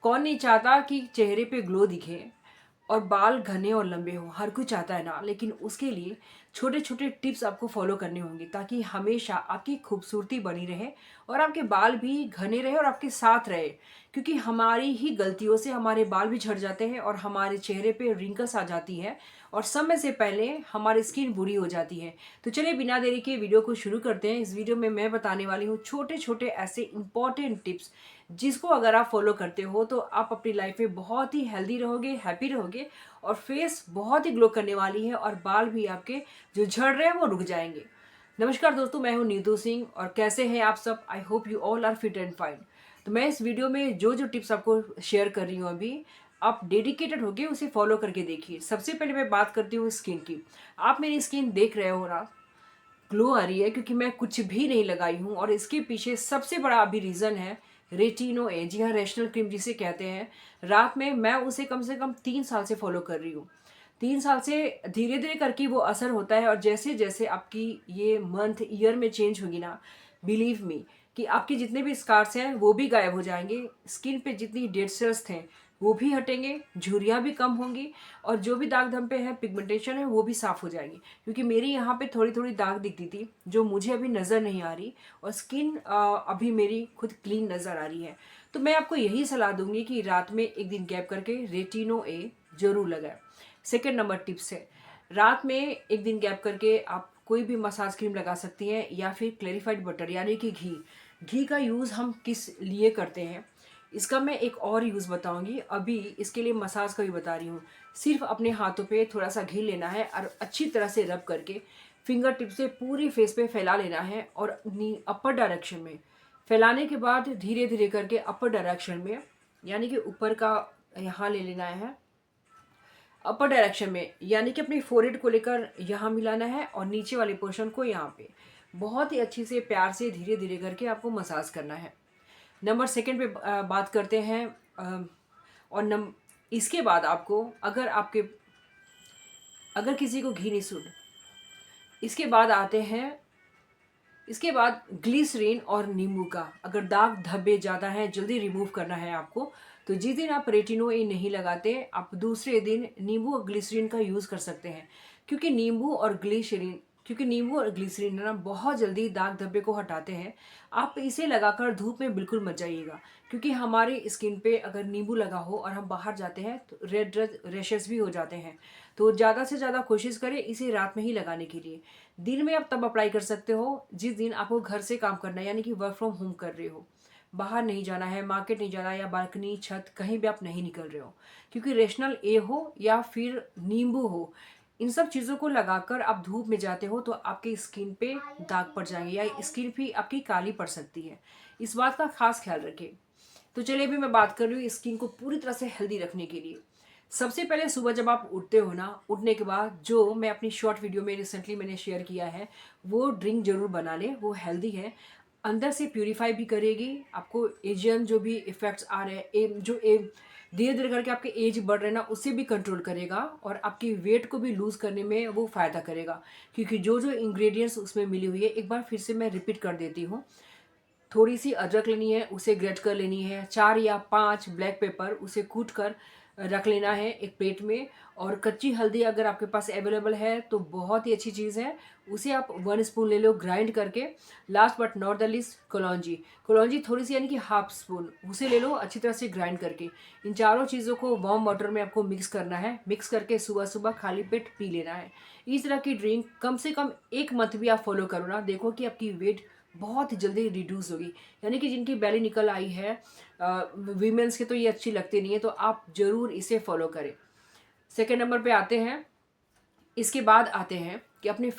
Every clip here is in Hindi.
कौन नहीं चाहता कि चेहरे पे ग्लो दिखे और बाल घने और लंबे हों। हर कोई चाहता है ना, लेकिन उसके लिए छोटे छोटे टिप्स आपको फॉलो करने होंगे ताकि हमेशा आपकी खूबसूरती बनी रहे और आपके बाल भी घने रहे और आपके साथ रहे। क्योंकि हमारी ही गलतियों से हमारे बाल भी झड़ जाते हैं और हमारे चेहरे पे रिंकल्स आ जाती है और समय से पहले हमारी स्किन बुरी हो जाती है। तो चलिए बिना देरी के वीडियो को शुरू करते हैं। इस वीडियो में मैं बताने वाली हूँ छोटे छोटे ऐसे इंपॉर्टेंट टिप्स जिसको अगर आप फॉलो करते हो तो आप अपनी लाइफ में बहुत ही हेल्दी रहोगे, हैप्पी रहोगे और फेस बहुत ही ग्लो करने वाली है और बाल भी आपके जो झड़ रहे हैं वो रुक जाएंगे। नमस्कार दोस्तों, मैं हूं नीतू सिंह और कैसे हैं आप सब। I hope you all are fit and fine. तो मैं इस वीडियो में जो जो टिप्स आपको शेयर कर रही हूँ अभी, आप डेडिकेटेड होके उसे फॉलो करके देखिए। सबसे पहले मैं बात करती हूँ स्किन की। आप मेरी स्किन देख रहे हो ना, ग्लो आ रही है क्योंकि मैं कुछ भी नहीं लगाई हूँ और इसके पीछे सबसे बड़ा अभी रीज़न है रेटिनो ए। जी हाँ, रेशनल क्रीम जिसे कहते हैं। रात में मैं उसे कम से कम 3 साल से फॉलो कर रही हूँ। 3 साल से धीरे धीरे करके वो असर होता है और जैसे जैसे आपकी ये मंथ ईयर में चेंज होगी ना, बिलीव मी कि आपके जितने भी स्कार्स हैं वो भी गायब हो जाएंगे। स्किन पे जितनी डेड सेल्स थे वो भी हटेंगे, झुर्रियाँ भी कम होंगी और जो भी दाग धब्बे हैं, पिगमेंटेशन है, वो भी साफ हो जाएंगी। क्योंकि मेरी यहाँ पे थोड़ी थोड़ी दाग दिखती थी जो मुझे अभी नज़र नहीं आ रही और स्किन अभी मेरी खुद क्लीन नज़र आ रही है। तो मैं आपको यही सलाह दूंगी कि रात में एक दिन गैप करके रेटिनो ए जरूर लगाएं। सेकेंड नंबर टिप्स है, रात में एक दिन गैप करके आप कोई भी मसाज क्रीम लगा सकती हैं या फिर क्लेरिफाइड बटर यानी कि घी। घी का यूज़ हम किस लिए करते हैं इसका मैं एक और यूज़ बताऊंगी। अभी इसके लिए मसाज का भी बता रही हूँ। सिर्फ अपने हाथों पे थोड़ा सा घी लेना है और अच्छी तरह से रब करके फिंगर टिप से पूरी फेस पे फैला लेना है और अपर डायरेक्शन में फैलाने के बाद धीरे धीरे करके अपर डायरेक्शन में यानी कि ऊपर का यहाँ ले लेना है, अपर डायरेक्शन में यानी कि अपनी फोrehead को लेकर यहाँ मिलाना है और नीचे वाले पोर्शन को यहाँ पे बहुत ही अच्छी से प्यार से धीरे धीरे करके आपको मसाज करना है। नंबर सेकंड पे बात करते हैं। और इसके बाद आपको अगर किसी को घी नहीं सूट, इसके बाद आते हैं, इसके बाद ग्लिसरीन और नींबू का। अगर दाग धब्बे ज़्यादा हैं, जल्दी रिमूव करना है आपको, तो जिस दिन आप रेटिनो ए नहीं लगाते आप दूसरे दिन नींबू और ग्लिसरीन का यूज़ कर सकते हैं। क्योंकि नींबू और ग्लिसरीन ना बहुत जल्दी दाग धब्बे को हटाते हैं। आप इसे लगाकर धूप में बिल्कुल मत जाइएगा क्योंकि हमारे स्किन पे अगर नींबू लगा हो और हम बाहर जाते हैं तो रेड रैशेस भी हो जाते हैं। तो ज़्यादा से ज़्यादा कोशिश करें इसे रात में ही लगाने के लिए। दिन में आप तब अप्लाई कर सकते हो जिस दिन आपको घर से काम करना है यानी कि वर्क फ्रॉम होम कर रहे हो, बाहर नहीं जाना है, मार्केट नहीं जाना है या बालकनी छत कहीं भी आप नहीं निकल रहे हो। क्योंकि रेशनल ए हो या फिर नींबू हो, इन सब चीज़ों को लगाकर आप धूप में जाते हो तो आपकी स्किन पे दाग पड़ जाएंगे या स्किन भी आपकी काली पड़ सकती है। इस बात का खास ख्याल रखें। तो चलिए अभी मैं बात कर रही हूँ स्किन को पूरी तरह से हेल्दी रखने के लिए। सबसे पहले सुबह जब आप उठते हो ना, उठने के बाद जो मैं अपनी शॉर्ट वीडियो में रिसेंटली मैंने शेयर किया है वो ड्रिंक जरूर बना लें। वो हेल्दी है, अंदर से प्यूरीफाई भी करेगी आपको। एजियन जो भी इफेक्ट्स आ रहे हैं, धीरे धीरे करके आपके एज बढ़ रहे हैं ना, उससे भी कंट्रोल करेगा और आपकी वेट को भी लूज़ करने में वो फ़ायदा करेगा। क्योंकि जो जो इंग्रेडिएंट्स उसमें मिली हुई है, एक बार फिर से मैं रिपीट कर देती हूँ। थोड़ी सी अदरक लेनी है, उसे ग्रेट कर लेनी है। 4 या 5 ब्लैक पेपर उसे कूट कर रख लेना है एक प्लेट में। और कच्ची हल्दी अगर आपके पास अवेलेबल है तो बहुत ही अच्छी चीज़ है, उसे आप 1 स्पून ले लो ग्राइंड करके। Last but not the least कलौंजी। कलौंजी थोड़ी सी यानी कि हाफ स्पून उसे ले लो अच्छी तरह से ग्राइंड करके। इन चारों चीज़ों को वार्म वाटर में आपको मिक्स करना है। मिक्स करके सुबह सुबह खाली पेट पी लेना है। इस तरह की ड्रिंक कम से कम 1 मंथ भी आप फॉलो करो ना, देखो कि आपकी वेट बहुत ही जल्दी रिड्यूस होगी। यानी कि जिनकी बैली निकल आई है, वीमेंस के तो ये अच्छी लगती नहीं है, तो आप ज़रूर इसे फॉलो करें। सेकेंड नंबर पे आते हैं। इसके बाद आते हैं कि अपने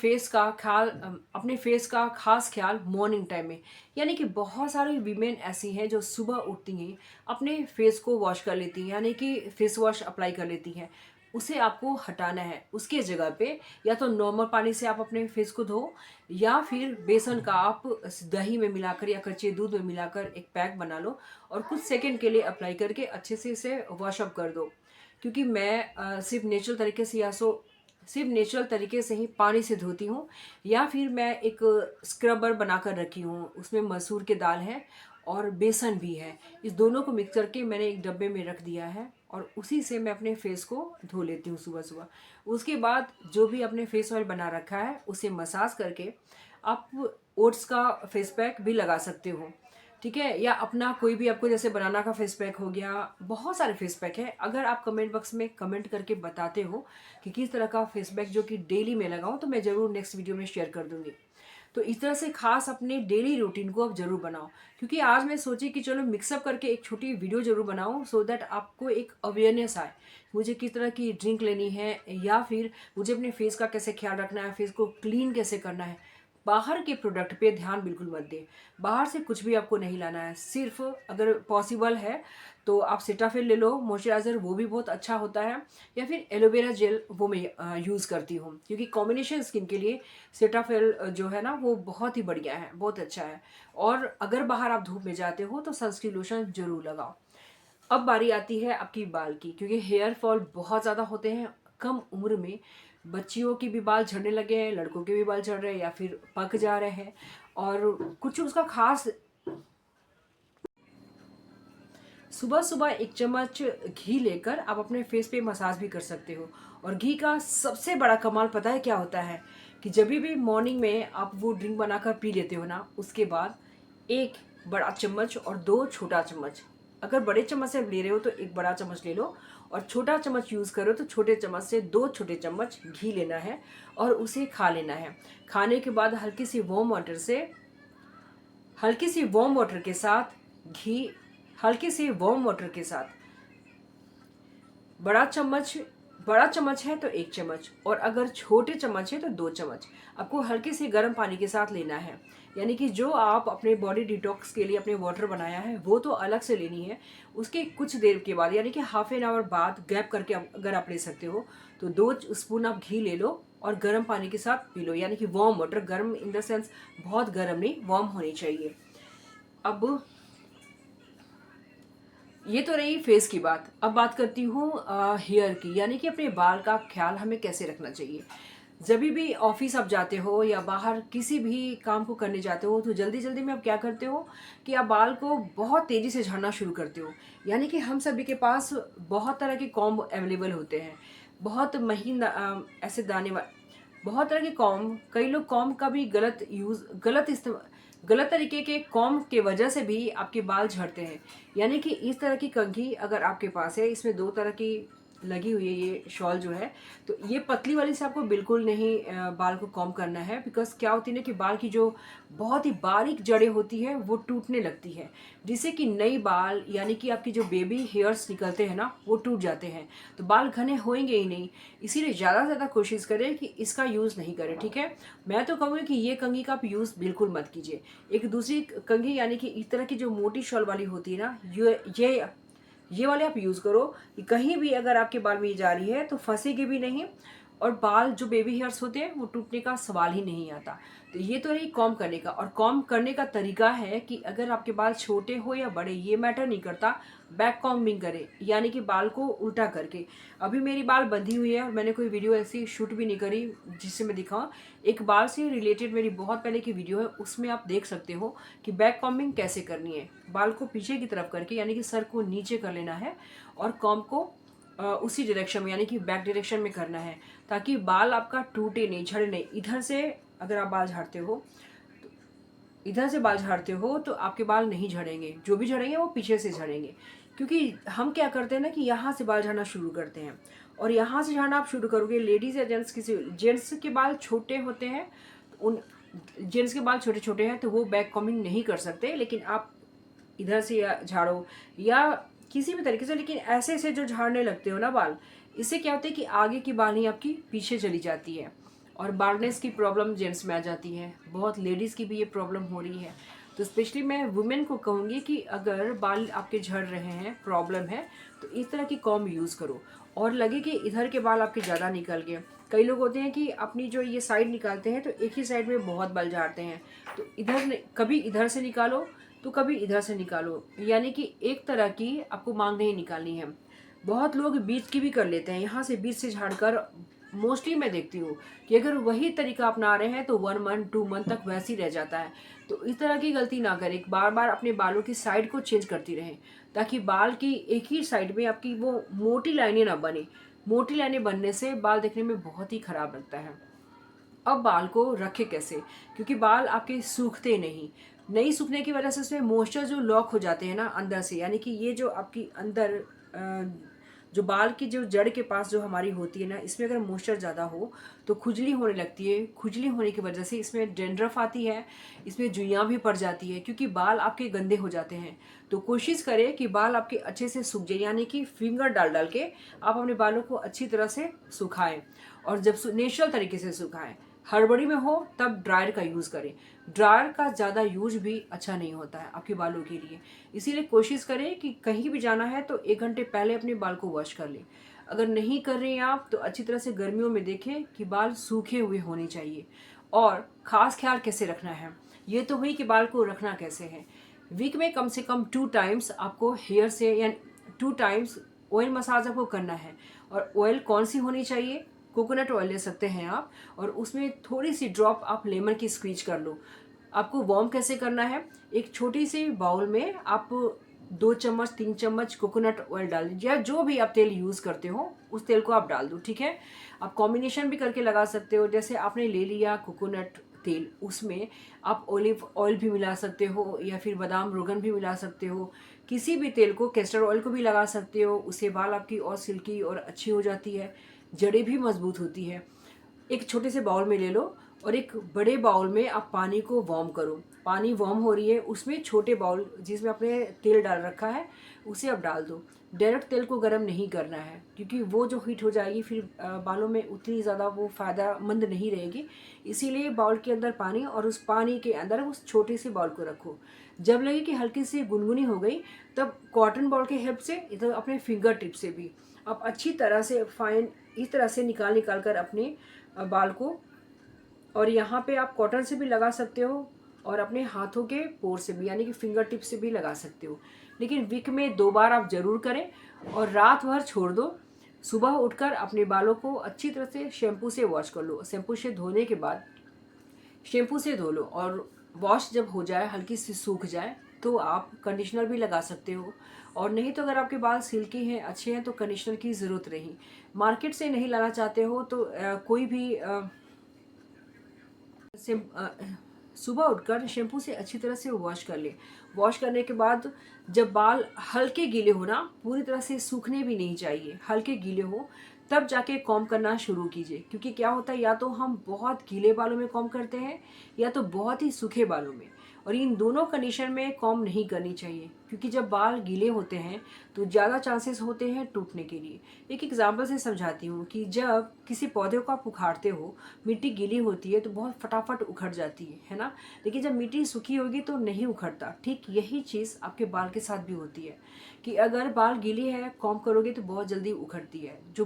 फेस का खास ख्याल मॉर्निंग टाइम में। यानी कि बहुत सारी वीमेन ऐसी हैं जो सुबह उठती हैं, अपने फेस को वॉश कर लेती हैं यानी कि फेस वॉश अप्लाई कर लेती हैं। उसे आपको हटाना है। उसके जगह पे या तो नॉर्मल पानी से आप अपने फेस को धो या फिर बेसन का आप दही में मिलाकर या कच्चे दूध में मिलाकर एक पैक बना लो और कुछ सेकंड के लिए अप्लाई करके अच्छे से इसे वॉश अप कर दो। क्योंकि मैं सिर्फ नेचुरल तरीके से ही पानी से धोती हूँ या फिर मैं एक स्क्रबर बना कर रखी हूँ, उसमें मसूर के दाल है और बेसन भी है। इस दोनों को मिक्स करके मैंने एक डब्बे में रख दिया है और उसी से मैं अपने फेस को धो लेती हूँ सुबह सुबह। उसके बाद जो भी अपने फेस ऑयल बना रखा है उसे मसाज करके आप ओट्स का फेस पैक भी लगा सकते हो, ठीक है। या अपना कोई भी आपको जैसे बनाना का फेस पैक हो गया, बहुत सारे फेस पैक है। अगर आप कमेंट बॉक्स में कमेंट करके बताते हो कि किस तरह का फेस पैक जो कि डेली मैं लगाऊं, तो मैं ज़रूर नेक्स्ट वीडियो में शेयर कर दूंगी। तो इस तरह से खास अपने डेली रूटीन को आप जरूर बनाओ, क्योंकि आज मैं सोची कि चलो मिक्सअप करके एक छोटी वीडियो जरूर बनाऊं, सो दैट आपको एक अवेयरनेस आए मुझे किस तरह की ड्रिंक लेनी है, या फिर मुझे अपने फेस का कैसे ख्याल रखना है, फेस को क्लीन कैसे करना है। बाहर के प्रोडक्ट पे ध्यान बिल्कुल मत दें। बाहर से कुछ भी आपको नहीं लाना है। सिर्फ अगर पॉसिबल है तो आप सेटाफिल ले लो, मॉइस्चराइज़र, वो भी बहुत अच्छा होता है। या फिर एलोवेरा जेल, वो मैं यूज़ करती हूँ, क्योंकि कॉम्बिनेशन स्किन के लिए सेटाफिल जो है ना वो बहुत ही बढ़िया है, बहुत अच्छा है। और अगर बाहर आप धूप में जाते हो तो सनस्क्रीन लोशन जरूर लगाओ। अब बारी आती है आपकी बाल की, क्योंकि हेयर फॉल बहुत ज़्यादा होते हैं कम उम्र में। बच्चियों के भी बाल झड़ने लगे हैं, लड़कों के भी बाल झड़ रहे हैं या फिर पक जा रहे हैं। और कुछ उसका खास, सुबह सुबह एक चम्मच घी लेकर आप अपने फेस पे मसाज भी कर सकते हो। और घी का सबसे बड़ा कमाल पता है क्या होता है, कि जब भी मॉर्निंग में आप वो ड्रिंक बनाकर पी लेते हो ना, उसके बाद एक बड़ा चम्मच और दो छोटा चम्मच, अगर बड़े चम्मच से ले रहे हो तो एक बड़ा चम्मच ले लो, और छोटा चम्मच यूज़ करो तो छोटे चम्मच से दो छोटे चम्मच घी लेना है और उसे खा लेना है। खाने के बाद हल्की सी वार्म वाटर के साथ घी, हल्के से वार्म वाटर के साथ बड़ा चम्मच, बड़ा चम्मच है तो एक चम्मच, और अगर छोटे चम्मच है तो दो चम्मच आपको हल्के से गर्म पानी के साथ लेना है। यानी कि जो आप अपने बॉडी डिटॉक्स के लिए अपने वाटर बनाया है वो तो अलग से लेनी है। उसके कुछ देर के बाद, यानी कि हाफ एन आवर बाद गैप करके अगर आप ले सकते हो तो 2 स्पून आप घी ले लो और गर्म पानी के साथ पी लो। यानी कि वार्म वाटर, गर्म इन द सेंस बहुत गर्म नहीं, वार्म होनी चाहिए। अब ये तो रही फेस की बात। अब बात करती हूँ हेयर की, यानी कि अपने बाल का ख्याल हमें कैसे रखना चाहिए। जब भी ऑफिस आप जाते हो या बाहर किसी भी काम को करने जाते हो तो जल्दी जल्दी में आप क्या करते हो कि आप बाल को बहुत तेज़ी से झड़ना शुरू करते हो। यानी कि हम सभी के पास बहुत तरह के कॉम्ब अवेलेबल होते हैं, बहुत महीन ऐसे दाने बहुत तरह के कॉम्ब। कई लोग कॉम्ब का भी गलत तरीके के कॉम्ब के वजह से भी आपके बाल झड़ते हैं। यानी कि इस तरह की कंघी अगर आपके पास है, इसमें दो तरह की लगी हुई है ये शॉल जो है, तो ये पतली वाली से आपको बिल्कुल नहीं बाल को कॉम्ब करना है। बिकॉज क्या होती है ना कि बाल की जो बहुत ही बारीक जड़ें होती है वो टूटने लगती है, जिससे कि नई बाल, यानी कि आपकी जो बेबी हेयर्स निकलते हैं ना, वो टूट जाते हैं, तो बाल घने होंगे ही नहीं। इसीलिए ज़्यादा से ज़्यादा कोशिश करें कि इसका यूज़ नहीं करें, ठीक है। मैं तो कहूँगी कि ये कंघी का आप यूज़ बिल्कुल मत कीजिए। एक दूसरी कंघी, यानी कि इस तरह की जो मोटी शॉल वाली होती है ना, ये वाले आप यूज़ करो कि कहीं भी अगर आपके बाल में ये जा रही है तो फंसेगी भी नहीं, और बाल जो बेबी हेयर्स होते हैं वो टूटने का सवाल ही नहीं आता। तो ये तो रही कॉम्ब करने का। और कॉम्ब करने का तरीका है कि अगर आपके बाल छोटे हो या बड़े, ये मैटर नहीं करता, बैक कॉम्बिंग करें, यानी कि बाल को उल्टा करके। अभी मेरी बाल बंधी हुई है और मैंने कोई वीडियो ऐसी शूट भी नहीं करी जिससे मैं दिखाऊं। एक बाल से रिलेटेड मेरी बहुत पहले की वीडियो है, उसमें आप देख सकते हो कि बैक कॉम्बिंग कैसे करनी है। बाल को पीछे की तरफ करके, यानी कि सर को नीचे कर लेना है, और कॉम्ब को उसी डायरेक्शन में, यानी कि बैक डायरेक्शन में करना है, ताकि बाल आपका टूटे नहीं, झड़े नहीं। इधर से अगर आप बाल झाड़ते हो, इधर से बाल झाड़ते हो तो आपके बाल नहीं झड़ेंगे, जो भी झड़ेंगे वो पीछे से झड़ेंगे। क्योंकि हम क्या करते हैं ना कि यहाँ से बाल झाड़ना शुरू करते हैं, और यहाँ से झाड़ना आप शुरू करोगे, लेडीज़ या जेंट्स, किसी जेंट्स के बाल छोटे होते हैं, उन जेंट्स के बाल छोटे छोटे हैं तो वो बैक कॉम्बिंग नहीं कर सकते, लेकिन आप इधर से या झाड़ो या किसी भी तरीके से, लेकिन ऐसे ऐसे जो झाड़ने लगते हो ना बाल, इससे क्या होता है कि आगे की बाल आपकी पीछे चली जाती है, और बाल्डनेस की प्रॉब्लम जेंट्स में आ जाती है। बहुत लेडीज़ की भी ये प्रॉब्लम हो रही है। तो स्पेशली मैं वुमेन को कहूँगी कि अगर बाल आपके झड़ रहे हैं, प्रॉब्लम है, तो इस तरह की कॉम्ब यूज़ करो। और लगे कि इधर के बाल आपके ज़्यादा निकल गए, कई लोग होते हैं कि अपनी जो ये साइड निकालते हैं तो एक ही साइड में बहुत बाल झाड़ते हैं, तो कभी इधर से निकालो तो कभी इधर से निकालो, यानी कि एक तरह की आपको मांग नहीं निकालनी है। बहुत लोग बीच की भी कर लेते हैं, यहाँ से बीच से झाड़कर मोस्टली मैं देखती हूँ कि अगर वही तरीका अपना रहे हैं तो 1 मंथ 2 मंथ तक वैसे ही रह जाता है। तो इस तरह की गलती ना करें, बार बार अपने बालों की साइड को चेंज करती रहें, ताकि बाल की एक ही साइड में आपकी वो मोटी लाइनें ना बने। मोटी लाइनें बनने से बाल देखने में बहुत ही खराब लगता है। अब बाल को रखे कैसे, क्योंकि बाल आपके सूखते नहीं सूखने की वजह से उसमें मॉइस्चर जो लॉक हो जाते हैं ना अंदर से, यानी कि ये जो आपकी अंदर जो बाल की जो जड़ के पास जो हमारी होती है ना, इसमें अगर मॉइस्चर ज़्यादा हो तो खुजली होने लगती है। खुजली होने की वजह से इसमें डेंड्रफ आती है, इसमें जुइयाँ भी पड़ जाती है, क्योंकि बाल आपके गंदे हो जाते हैं। तो कोशिश करें कि बाल आपके अच्छे से सूख जाए, यानी कि फिंगर डाल डाल के आप अपने बालों को अच्छी तरह से सुखाएं, और जब नेचुरल तरीके से सुखाएं। हड़बड़ी में हो तब ड्रायर का यूज़ करें। ड्रायर का ज़्यादा यूज भी अच्छा नहीं होता है आपके बालों के लिए। इसीलिए कोशिश करें कि कहीं भी जाना है तो 1 घंटे पहले अपने बाल को वॉश कर लें। अगर नहीं कर रहे हैं आप तो अच्छी तरह से गर्मियों में देखें कि बाल सूखे हुए होने चाहिए। और ख़ास ख्याल कैसे रखना है, ये तो हुई कि बाल को रखना कैसे है। वीक में कम से कम 2 टाइम्स आपको हेयर से, या 2 टाइम्स ऑयल मसाज आपको करना है। और ऑयल कौन सी होनी चाहिए? कोकोनट ऑयल ले सकते हैं आप, और उसमें थोड़ी सी ड्रॉप आप लेमन की स्क्वीज कर लो। आपको वार्म कैसे करना है? एक छोटी सी बाउल में आप 2 चम्मच 3 चम्मच कोकोनट ऑयल डाल दीजिए, या जो भी आप तेल यूज़ करते हो उस तेल को आप डाल दो, ठीक है। आप कॉम्बिनेशन भी करके लगा सकते हो। जैसे आपने ले लिया कोकोनट तेल, उसमें आप ऑलिव ऑयल भी मिला सकते हो, या फिर बादाम रोगन भी मिला सकते हो। किसी भी तेल को, कैस्टर ऑयल को भी लगा सकते हो। उससे बाल आपकी और सिल्की और अच्छी हो जाती है, जड़ें भी मजबूत होती है। एक छोटे से बाउल में ले लो, और एक बड़े बाउल में आप पानी को वार्म करो। पानी वार्म हो रही है, उसमें छोटे बाउल जिसमें आपने तेल डाल रखा है उसे आप डाल दो। डायरेक्ट तेल को गर्म नहीं करना है, क्योंकि वो जो हीट हो जाएगी फिर बालों में उतनी ज़्यादा वो फ़ायदेमंद नहीं रहेगी। इसीलिए बाउल के अंदर पानी, और उस पानी के अंदर उस छोटे से बाउल को रखो। जब लगे कि हल्की सी गुनगुनी हो गई, तब कॉटन बॉल के हेल्प से, इधर अपने फिंगर टिप से भी आप अच्छी तरह से फाइन इस तरह से निकाल कर अपने बाल को, और यहाँ पे आप कॉटन से भी लगा सकते हो, और अपने हाथों के पोर से भी, यानी कि फिंगर टिप से भी लगा सकते हो। लेकिन वीक में 2 बार आप ज़रूर करें, और रात भर छोड़ दो। सुबह उठकर अपने बालों को अच्छी तरह से शैम्पू से वॉश कर लो। शैम्पू से धोने के बाद शैम्पू से धो लो, और वॉश जब हो जाए, हल्की सी सूख जाए, तो आप कंडीशनर भी लगा सकते हो। और नहीं तो अगर आपके बाल सिल्की हैं, अच्छे हैं, तो कंडीशनर की ज़रूरत नहीं। मार्केट से नहीं लाना चाहते हो तो कोई भी सुबह उठकर शैम्पू से अच्छी तरह से वॉश कर ले। वॉश करने के बाद जब बाल हल्के गीले हो ना, पूरी तरह से सूखने भी नहीं चाहिए, हल्के गीले हो, तब जाके कॉम्ब करना शुरू कीजिए। क्योंकि क्या होता है, या तो हम बहुत गीले बालों में कॉम्ब करते हैं, या तो बहुत ही सूखे बालों में। और इन दोनों कंडीशन में कॉम्ब नहीं करनी चाहिए, क्योंकि जब बाल गीले होते हैं तो ज़्यादा चांसेस होते हैं टूटने के लिए। एक एग्जांपल से समझाती हूँ कि जब किसी पौधे को आप उखाड़ते हो, मिट्टी गीली होती है तो बहुत फटाफट उखड़ जाती है ना। लेकिन जब मिट्टी सूखी होगी तो नहीं उखड़ता। ठीक यही चीज़ आपके बाल के साथ भी होती है, कि अगर बाल गीले है, कॉम्ब करोगे तो बहुत जल्दी उखड़ती है, जो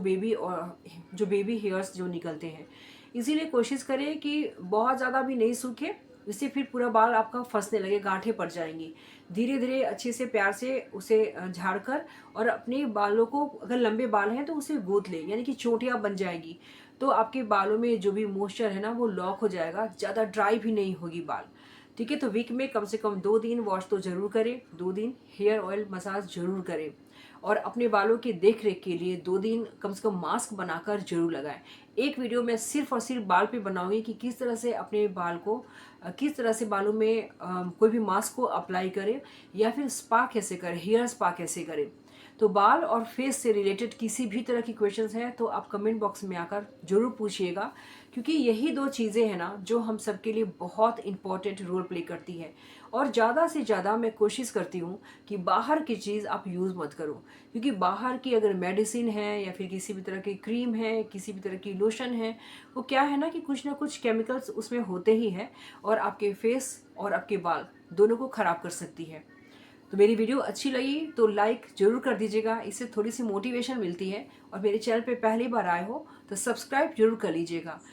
बेबी हेयर्स जो निकलते हैं। इसीलिए कोशिश करें कि बहुत ज़्यादा भी नहीं सूखे, इससे फिर पूरा बाल आपका फंसने लगे, गांठें पड़ जाएंगी। धीरे धीरे अच्छे से प्यार से उसे झाड़ कर, और अपने बालों को, अगर लंबे बाल हैं तो उसे गूंथ ले, यानी कि चोटियाँ बन जाएगी। तो आपके बालों में जो भी मॉइस्चर है ना, वो लॉक हो जाएगा, ज़्यादा ड्राई भी नहीं होगी बाल। ठीक है, तो वीक में कम से कम 2 दिन वॉश तो ज़रूर करें, 2 दिन हेयर ऑयल मसाज ज़रूर करें। और अपने बालों की देख रेख के लिए 2 दिन कम से कम मास्क बनाकर जरूर लगाएं। एक वीडियो मैं सिर्फ और सिर्फ बाल पे बनाऊंगी कि किस तरह से अपने बाल को, किस तरह से बालों में कोई भी मास्क को अप्लाई करें, या फिर स्पा कैसे करें, हेयर स्पा कैसे करें। तो बाल और फेस से रिलेटेड किसी भी तरह की क्वेश्चंस हैं तो आप कमेंट बॉक्स में आकर जरूर पूछिएगा, क्योंकि यही 2 चीज़ें हैं ना जो हम सबके लिए बहुत इंपॉर्टेंट रोल प्ले करती है। और ज़्यादा से ज़्यादा मैं कोशिश करती हूँ कि बाहर की चीज़ आप यूज़ मत करो, क्योंकि बाहर की अगर मेडिसिन है, या फिर किसी भी तरह की क्रीम है, किसी भी तरह की लोशन है, वो क्या है ना कि कुछ ना कुछ केमिकल्स उसमें होते ही हैं, और आपके फेस और आपके बाल दोनों को ख़राब कर सकती है। तो मेरी वीडियो अच्छी लगी तो लाइक ज़रूर कर दीजिएगा, इससे थोड़ी सी मोटिवेशन मिलती है। और मेरे चैनल पे पहली बार आए हो तो सब्सक्राइब जरूर कर लीजिएगा।